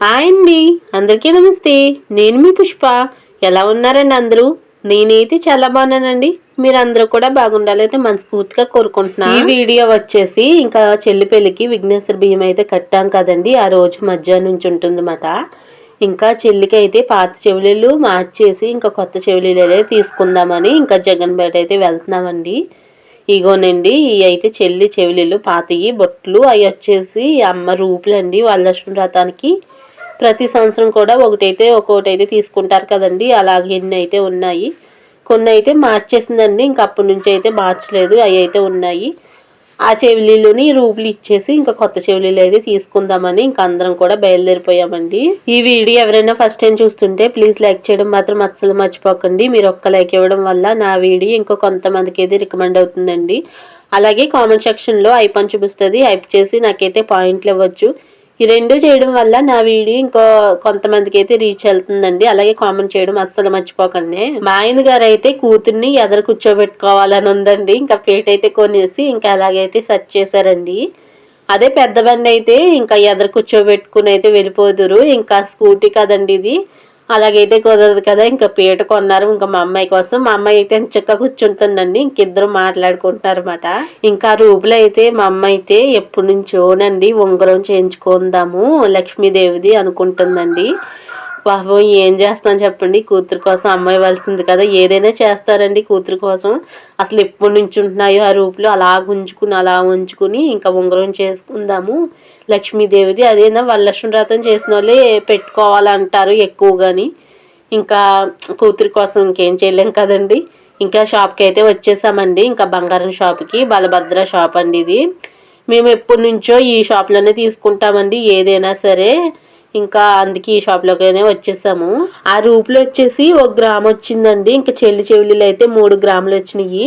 Hi అండి, అందరికీ నమస్తే. నేను మీ పుష్ప. ఎలా ఉన్నారండి అందరూ? నేనైతే చాలా బాగున్నానండి. మీరందరూ కూడా బాగుండాలైతే మనస్ఫూర్తిగా కోరుకుంటున్నా. ఈ వీడియో వచ్చేసి ఇంకా చెల్లి పెళ్లికి విఘ్నేశ్వర బియ్యం అయితే కట్టాం కదండి, ఆ రోజు మధ్యాహ్నం నుంచి ఉంటుందన్నమాట. ఇంకా చెల్లికి అయితే పాత చెవులీలు మార్చేసి ఇంకా కొత్త చెవులీలు అయితే తీసుకుందామని ఇంకా జగన్పేట అయితే వెళ్తున్నామండి. ఇగోనండి, ఇవి అయితే చెల్లి చెవులీలు పాతయి బొట్లు, అవి వచ్చేసి అమ్మ రూపులండి. వరలక్ష్మి వ్రతానికి ప్రతి సంవత్సరం కూడా ఒక్కొక్కటైతే తీసుకుంటారు కదండి, అలాగే ఎన్ని అయితే ఉన్నాయి. కొన్ని అయితే మార్చేసిందండి, ఇంక అప్పటి నుంచి అయితే మార్చలేదు. అవి అయితే ఉన్నాయి. ఆ చెవిలీలుని రూపులు ఇచ్చేసి ఇంకా కొత్త చెవిలీలు అయితే తీసుకుందామని ఇంకా అందరం కూడా బయలుదేరిపోయామండి. ఈ వీడియో ఎవరైనా ఫస్ట్ టైం చూస్తుంటే ప్లీజ్ లైక్ చేయడం మాత్రం అస్సలు మర్చిపోకండి. మీరు ఒక్క లైక్ ఇవ్వడం వల్ల నా వీడియో ఇంకో కొంతమందికి అయితే రికమెండ్ అవుతుందండి. అలాగే కామెంట్ సెక్షన్లో ఐపన్ చూపిస్తుంది, ఐప్ చేసి నాకైతే పాయింట్లు ఇవ్వచ్చు. ఈ రెండు చేయడం వల్ల నా వీడియో ఇంకో కొంతమందికి అయితే రీచ్ వెళ్తుందండి. అలాగే కామెంట్ చేయడం అస్సలు మర్చిపోకండి. మా ఆయన గారు అయితే కూతుర్ని ఎదరు కూర్చోబెట్టుకోవాలని ఉందండి. ఇంకా పేట అయితే కొనేసి ఇంకా అలాగైతే సెర్చ్ చేశారండి. అదే పెద్ద బండి అయితే ఇంకా ఎదరు కూర్చోబెట్టుకుని అయితే వెళ్ళిపోదురు. ఇంకా స్కూటీ కదండి ఇది, అలాగైతే కుదరదు కదా. ఇంకా పీట కొన్నారు ఇంకా మా అమ్మాయి కోసం. మా అమ్మాయి అయితే చక్కగా కూర్చుంటుందండి. ఇంకిద్దరు మాట్లాడుకుంటున్నారు అనమాట. ఇంకా రూపులు అయితే మా అమ్మ అయితే ఎప్పటి నుంచోనండి ఉంగరం చేయించుకుందాము లక్ష్మీదేవిది అనుకుంటుందండి. పాపం ఏం చేస్తాను చెప్పండి, కూతురు కోసం అమ్మాయి వలసింది కదా, ఏదైనా చేస్తారండి కూతురు కోసం. అసలు ఎప్పటి నుంచి ఉంటున్నాయో ఆ రూపులు అలా ఉంచుకుని ఇంకా ఉంగరం చేసుకుందాము లక్ష్మీదేవిది. అదేనా వరలక్ష్మి వ్రతం చేసిన వాళ్ళే పెట్టుకోవాలంటారు ఎక్కువగాని. ఇంకా కూతురి కోసం ఇంకేం చేయలేం కదండి. ఇంకా షాప్కి అయితే వచ్చేసామండి. ఇంకా బంగారం షాప్కి, బలభద్ర షాప్ అండి ఇది. మేము ఎప్పటి నుంచో ఈ షాప్లోనే తీసుకుంటామండి ఏదైనా సరే. ఇంకా అందుకే ఈ షాప్లోకైనా వచ్చేసాము. ఆ రూపులు వచ్చేసి 1 గ్రామ్ వచ్చిందండి. ఇంకా చెల్లి చెవులీలు అయితే 3 గ్రాములు వచ్చినాయి.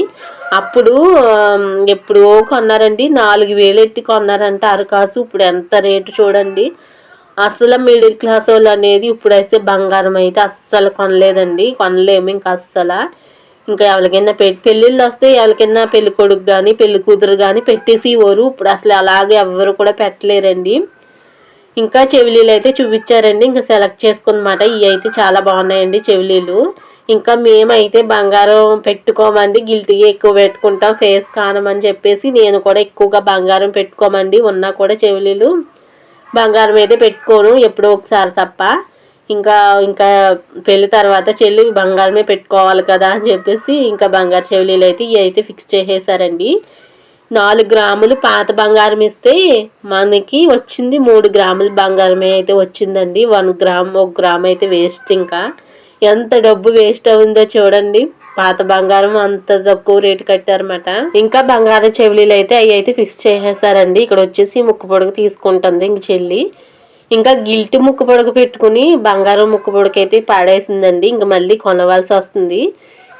అప్పుడు ఎప్పుడో కొన్నారండి, 4,000 ఎట్టి కొన్నారంట అరకాసు. ఇప్పుడు ఎంత రేటు చూడండి. అసలు మిడిల్ క్లాస్ వాళ్ళు అనేది ఇప్పుడైతే బంగారం అయితే అస్సలు కొనలేదండి, కొనలేము ఇంకా అస్సలు. ఇంకా ఎవరికైనా పెళ్ళిళ్ళు వస్తే ఎవరికైనా పెళ్లి కొడుకు కానీ పెళ్లి కూతురు కానీ పెట్టేసి ఇవ్వరు. ఇప్పుడు అసలు అలాగే ఎవ్వరు కూడా పెట్టలేరండి. ఇంకా చెవిలీలు అయితే చూపించారండి, ఇంకా సెలెక్ట్ చేసుకున్నమాట. ఇవి అయితే చాలా బాగున్నాయండి చెవిలీలు. ఇంకా మేమైతే బంగారం పెట్టుకోమండి, గిల్టీగా ఎక్కువ పెట్టుకుంటాం ఫేస్ కానమని చెప్పేసి నేను కూడా ఎక్కువగా బంగారం పెట్టుకోమండి. ఉన్నా కూడా చెవిలీలు బంగారం అయితే పెట్టుకోను, ఎప్పుడో ఒకసారి తప్ప. ఇంకా ఇంకా పెళ్లి తర్వాత చెల్లి బంగారమే పెట్టుకోవాలి కదా అని చెప్పేసి ఇంకా బంగారు చెవిలీలు అయితే ఇవి అయితే ఫిక్స్ చేసేసారండి. 4 గ్రాములు పాత బంగారం ఇస్తే మనకి వచ్చింది 3 గ్రాముల బంగారమే అయితే వచ్చిందండి. 1 గ్రామ్ అయితే వేస్ట్. ఇంకా ఎంత డబ్బు వేస్ట్ అవుందో చూడండి. పాత బంగారం అంత తక్కువ రేటు కట్టారన్నమాట. ఇంకా బంగారం చెవిలీలు అయితే అవి అయితే ఫిక్స్ చేసేసారండి. ఇక్కడ వచ్చేసి ముక్కు పొడుగు తీసుకుంటుంది ఇంక చెల్లి. ఇంకా గిల్ట్ ముక్కు పొడుగు పెట్టుకుని బంగారం ముక్కు పొడుగు అయితే పాడేసిందండి. ఇంకా మళ్ళీ కొనవలసి వస్తుంది.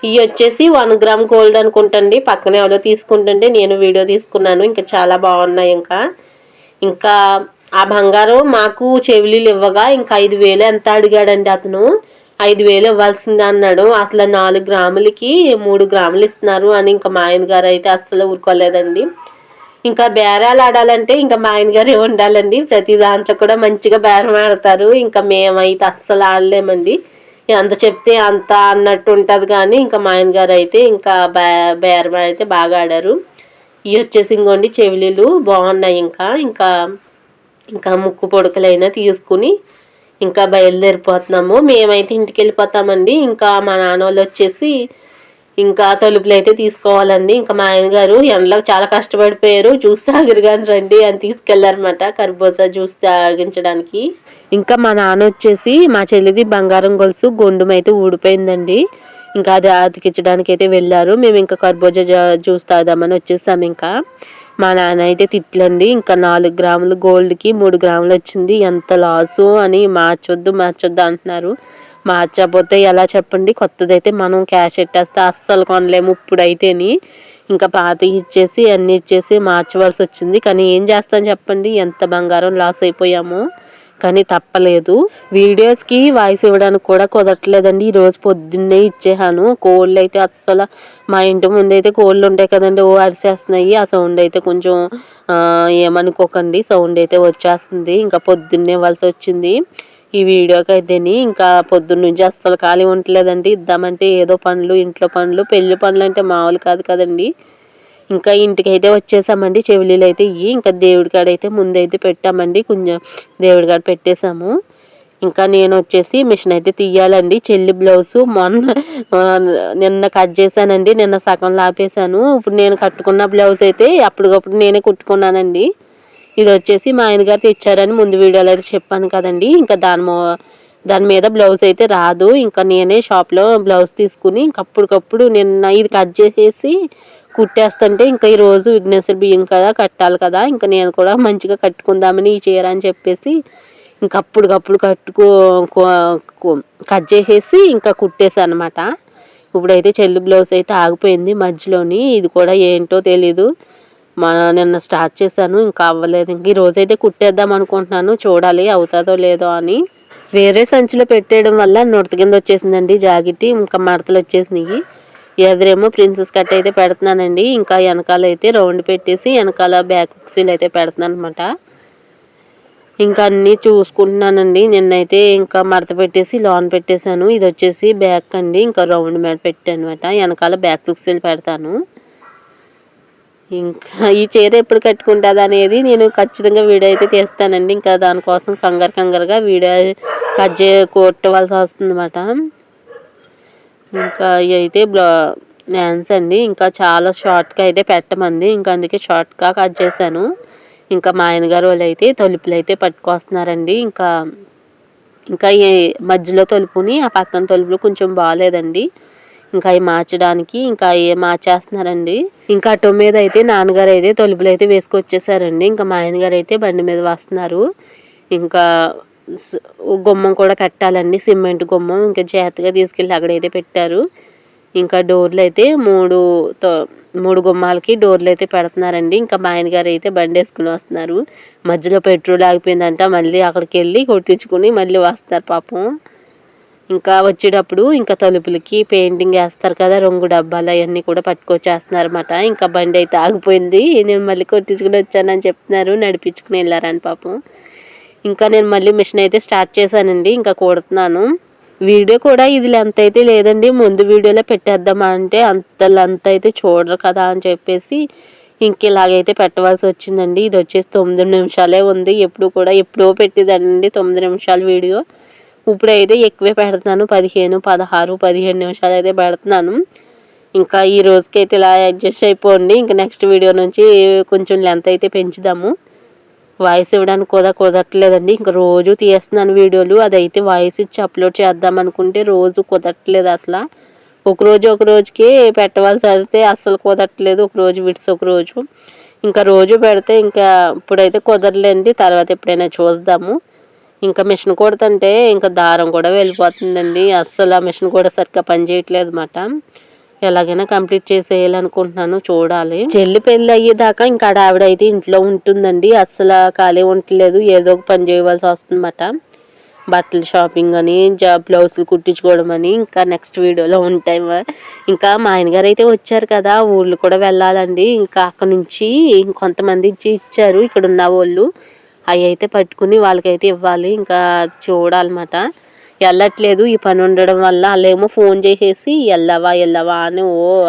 ఇవి వచ్చేసి 1 గ్రామ్ గోల్డ్ అనుకుంటండి. పక్కనే ఎవరో తీసుకుంటుంటే నేను వీడియో తీసుకున్నాను. ఇంకా చాలా బాగున్నాయి. ఇంకా ఆ బంగారం మాకు చెవిలీలు ఇవ్వగా ఇంకా 5,000 ఎంత అడిగాడండి అతను. 5,000 ఇవ్వాల్సిందే అన్నాడు. అసలు 4 గ్రాములకి 3 గ్రాములు ఇస్తున్నారు అని ఇంకా మా ఆయన గారు అయితే అస్సలు ఊరుకోలేదండి. ఇంకా బేరాలు ఆడాలంటే ఇంకా మా ఆయన గారే ఉండాలండి. ప్రతి దాంట్లో కూడా మంచిగా బేరం ఆడతారు. ఇంకా మేమైతే అస్సలు ఆడలేమండి, ఎంత చెప్తే అంత అన్నట్టు ఉంటుంది. కానీ ఇంకా మా ఆయన గారు అయితే ఇంకా బేరం అయితే బాగా ఆడారు. ఇవి వచ్చేసి ఇంకోండి చెవిలీలు బాగున్నాయి. ఇంకా ఇంకా ఇంకా ముక్కు పొడకలైనా తీసుకుని ఇంకా బయలుదేరిపోతున్నాము. మేమైతే ఇంటికి వెళ్ళిపోతామండి. ఇంకా మా నాన్న వాళ్ళు వచ్చేసి ఇంకా తలుపులు అయితే తీసుకోవాలండి. ఇంకా మా ఆయన గారు ఎండలో చాలా కష్టపడిపోయారు, జ్యూస్ తాగిరు కానీ రండి అని తీసుకెళ్లారన్నమాట, కర్బూజా జ్యూస్ తాగించడానికి. ఇంకా మా నాన్న వచ్చేసి మా చెల్లిది బంగారం గొలుసు గొండుమ అయితే ఊడిపోయిందండి. ఇంకా అది అతికించడానికి అయితే వెళ్ళారు. మేము ఇంకా కర్బూజా జ్యూస్ తాగుదామని వచ్చేసాము. ఇంకా మా నాన్న అయితే తిట్లండి, ఇంకా 4 గ్రాములు గోల్డ్కి 3 గ్రాములు వచ్చింది, ఎంత లాసు అని మార్చొద్దు అంటున్నారు. మార్చకపోతే ఎలా చెప్పండి, కొత్తదైతే మనం క్యాష్ ఎట్టేస్తే అస్సలు కొనలేము ఇప్పుడైతేని. ఇంకా పాత ఇచ్చేసి అన్నీ ఇచ్చేసి మార్చవలసి వచ్చింది. కానీ ఏం చేస్తాను చెప్పండి, ఎంత బంగారం లాస్ అయిపోయాము. కానీ తప్పలేదు. వీడియోస్కి వాయిస్ ఇవ్వడానికి కూడా కుదరట్లేదండి. ఈరోజు పొద్దున్నే ఇచ్చేసాను. కోళ్ళు అయితే అస్సలు మా ఇంటి ముందు అయితే కోళ్ళు ఉంటాయి కదండి, ఓ అరిసేస్తున్నాయి. ఆ సౌండ్ అయితే కొంచెం ఏమనుకోకండి, సౌండ్ అయితే వచ్చేస్తుంది. ఇంకా పొద్దున్నే ఇవ్వాల్సి వచ్చింది ఈ వీడియోకి అయితేని. ఇంకా పొద్దున్న నుంచి అస్సలు ఖాళీ ఉండలేదండి. ఇద్దామంటే ఏదో పనులు, ఇంట్లో పనులు, పెళ్లి పనులు అంటే మామూలు కాదు కదండి. ఇంకా ఇంటికైతే వచ్చేసామండి. చెవిలీలు అయితే ఇంకా దేవుడి కాడ అయితే ముందైతే పెట్టామండి. కొంచెం దేవుడి కాడ పెట్టేశాము. ఇంకా నేను వచ్చేసి మిషన్ అయితే తీయాలండి. చెల్లి బ్లౌజు నిన్న కట్ చేశానండి. నిన్న సగం లాపేశాను. ఇప్పుడు నేను కట్టుకున్న బ్లౌజ్ అయితే అప్పటికప్పుడు నేనే కుట్టుకున్నానండి. ఇది వచ్చేసి మా ఆయన గారు తెచ్చారని ముందు వీడియోలో అయితే చెప్పాను కదండి. ఇంకా దాని మీద బ్లౌజ్ అయితే రాదు. ఇంకా నేనే షాప్లో బ్లౌజ్ తీసుకుని అప్పటికప్పుడు నిన్న ఇది కట్ చేసేసి కుట్టేస్తుంటే, ఇంకా ఈరోజు విఘ్నేశ్వర బియ్యం కదా కట్టాలి కదా, ఇంకా నేను కూడా మంచిగా కట్టుకుందామని ఈ చీర అని చెప్పేసి ఇంకా అప్పటికప్పుడు కట్ చేసేసి ఇంకా కుట్టేసాను అనమాట. ఇప్పుడైతే చెల్లి బ్లౌజ్ అయితే ఆగిపోయింది మధ్యలోని. ఇది కూడా ఏంటో తెలీదు. నిన్న స్టార్ట్ చేశాను, ఇంకా అవ్వలేదు. ఇంక ఈరోజైతే కుట్టేద్దాం అనుకుంటున్నాను. చూడాలి అవుతుందో లేదో అని. వేరే సంచిలో పెట్టేయడం వల్ల నొడత కింద వచ్చేసిందండి జాకెట్. ఇంకా మడతలు వచ్చేసినాయి. ఎదురేమో ప్రిన్సెస్ కట్ అయితే పెడుతున్నానండి. ఇంకా వెనకాల అయితే రౌండ్ పెట్టేసి వెనకాల బ్యాక్ హుక్సీలు అయితే పెడుతున్నాను అనమాట. ఇంకా అన్నీ చూసుకుంటున్నానండి. నిన్నైతే ఇంకా మడత పెట్టేసి లోన్ పెట్టేశాను. ఇది వచ్చేసి బ్యాక్ అండి. ఇంకా రౌండ్ మీద పెట్టాను అనమాట. వెనకాల బ్యాక్ హుక్సీలు పెడతాను. ఇంకా ఈ చీర ఎప్పుడు కట్టుకుంటుంది అనేది నేను ఖచ్చితంగా వీడియో అయితే తీస్తానండి. ఇంకా దానికోసం కంగారుగా వీడియో కొట్టవలసి వస్తుంది అన్నమాట. ఇంకా ఇవి అయితే హ్యాండ్స్ అండి. ఇంకా చాలా షార్ట్గా అయితే పెట్టమంది. ఇంకా అందుకే షార్ట్గా కట్ చేశాను. ఇంకా మా ఆయన గారు వాళ్ళు అయితే తలుపులు అయితే పట్టుకొస్తున్నారండి. ఇంకా ఈ మధ్యలో తలుపుని ఆ పక్కన తలుపులు కొంచెం బాగాలేదండి. ఇంకా అవి మార్చడానికి ఇంకా అవి మార్చేస్తున్నారండి. ఇంకా అటో మీద అయితే నాన్నగారు అయితే తలుపులు అయితే వేసుకొచ్చేసారండి. ఇంకా మా ఆయన గారు అయితే బండి మీద వస్తున్నారు. ఇంకా గుమ్మం కూడా కట్టాలండి, సిమెంట్ గుమ్మం. ఇంకా జాగ్రత్తగా తీసుకెళ్ళి అక్కడైతే పెట్టారు. ఇంకా డోర్లు అయితే మూడు గుమ్మాలకి డోర్లు అయితే పెడుతున్నారండి. ఇంకా మా ఆయన గారు అయితే బండి వేసుకుని వస్తున్నారు. మధ్యలో పెట్రోల్ ఆగిపోయిందంట. మళ్ళీ అక్కడికి వెళ్ళి కొట్టించుకుని మళ్ళీ వస్తారు పాపం. ఇంకా వచ్చేటప్పుడు ఇంకా తలుపులకి పెయింటింగ్ వేస్తారు కదా, రంగు డబ్బాలు అవన్నీ కూడా పట్టుకొచ్చేస్తున్నారన్నమాట. ఇంకా బండి అయితే ఆగిపోయింది. నేను మళ్ళీ కొట్టించుకుని వచ్చానని చెప్తున్నారు. నడిపించుకుని వెళ్ళారని పాపం. ఇంకా నేను మళ్ళీ మిషన్ అయితే స్టార్ట్ చేశానండి. ఇంకా కుడుతున్నాను. వీడియో కూడా ఇది లెంత్ అయితే లేదండి. ముందు వీడియోలో పెట్టేద్దామా అంటే అంత లెంత్ అయితే చూడరు కదా అని చెప్పేసి ఇంక ఇలాగైతే పెట్టవలసి వచ్చిందండి. ఇది వచ్చేసి 9 నిమిషాలే ఉంది. ఎప్పుడో పెట్టేదానండి 9 నిమిషాల వీడియో. ఇప్పుడైతే ఎక్కువే పెడుతున్నాను. 15, 16, 17 నిమిషాలు అయితే పెడుతున్నాను. ఇంకా ఈ రోజుకైతే ఇలా అడ్జస్ట్ అయిపోండి. ఇంకా నెక్స్ట్ వీడియో నుంచి కొంచెం లెంత్ అయితే పెంచుదాము. వాయిస్ ఇవ్వడానికి కూడా కుదరట్లేదండి. ఇంకా రోజు తీస్తున్నాను వీడియోలు. అదైతే వాయిస్ ఇచ్చి అప్లోడ్ చేద్దాం అనుకుంటే రోజు కుదరట్లేదు అసలు. ఒక రోజుకి పెట్టవలసి అయితే అస్సలు కుదరట్లేదు. ఒకరోజు విడిసి ఒకరోజు. ఇంకా రోజు పెడితే ఇంకా ఇప్పుడైతే కుదరలేండి. తర్వాత ఎప్పుడైనా చూద్దాము. ఇంకా మిషన్ కుడుతుంటే ఇంకా దారం కూడా వెళ్ళిపోతుందండి. అస్సలు ఆ మిషన్ కూడా సరిగ్గా పనిచేయట్లేదు అన్నమాట. ఎలాగైనా కంప్లీట్ చేసేయాలనుకుంటున్నాను. చూడాలి. చెల్లి పెళ్ళి అయ్యేదాకా ఇంకా ఆవిడైతే ఇంట్లో ఉంటుందండి. అస్సలు ఖాళీ ఉండట్లేదు. ఏదో ఒక పని చేయవలసి వస్తుందన్నమాట. బట్టలు షాపింగ్ అని, బ్లౌజులు కుట్టించుకోవడం అని ఇంకా నెక్స్ట్ వీడియోలో ఉంటాయి. ఇంకా మా ఆయన గారు అయితే వచ్చారు కదా, ఊళ్ళు కూడా వెళ్ళాలండి. ఇంకా అక్కడ నుంచి ఇంకొంతమంది ఇచ్చారు ఇక్కడ ఉన్న వాళ్ళు. అవి అయితే పట్టుకుని వాళ్ళకైతే ఇవ్వాలి. ఇంకా చూడాలన్నమాట. వెళ్ళట్లేదు ఈ పని ఉండడం వల్ల. వాళ్ళేమో ఫోన్ చేసేసి వెళ్ళవా అని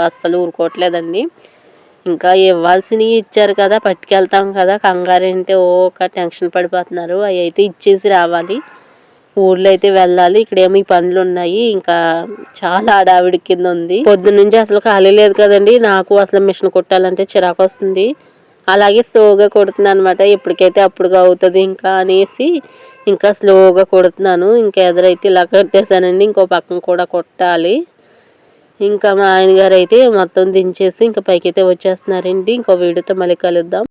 అస్సలు ఊరుకోవట్లేదండి. ఇంకా ఇవ్వాల్సినవి ఇచ్చారు కదా, పట్టుకెళ్తాం కదా, కంగారంటే ఒక టెన్షన్ పడిపోతున్నారు. అవి అయితే ఇచ్చేసి రావాలి. ఊర్లో అయితే వెళ్ళాలి. ఇక్కడేమో ఈ పనులు ఉన్నాయి. ఇంకా చాలా హడావిడి కింద ఉంది. పొద్దున్న నుంచి అసలు ఖాళీ లేదు కదండి. నాకు అసలు మిషన్ కుట్టాలంటే చిరాకు వస్తుంది. అలాగే స్లోగా కుడుతున్నాను అనమాట. ఎప్పటికైతే అప్పుడుగా అవుతుంది ఇంకా అనేసి ఇంకా స్లోగా కుడుతున్నాను. ఇంకా ఎదురైతే ఇలా కట్టేసానండి. ఇంకో పక్కన కూడా కుట్టాలి. ఇంకా మా ఆయన గారు అయితే మొత్తం దించేసి ఇంకా పైకి అయితే వచ్చేస్తున్నారండి. ఇంకో వీడియోతో మళ్ళీ కలుద్దాం.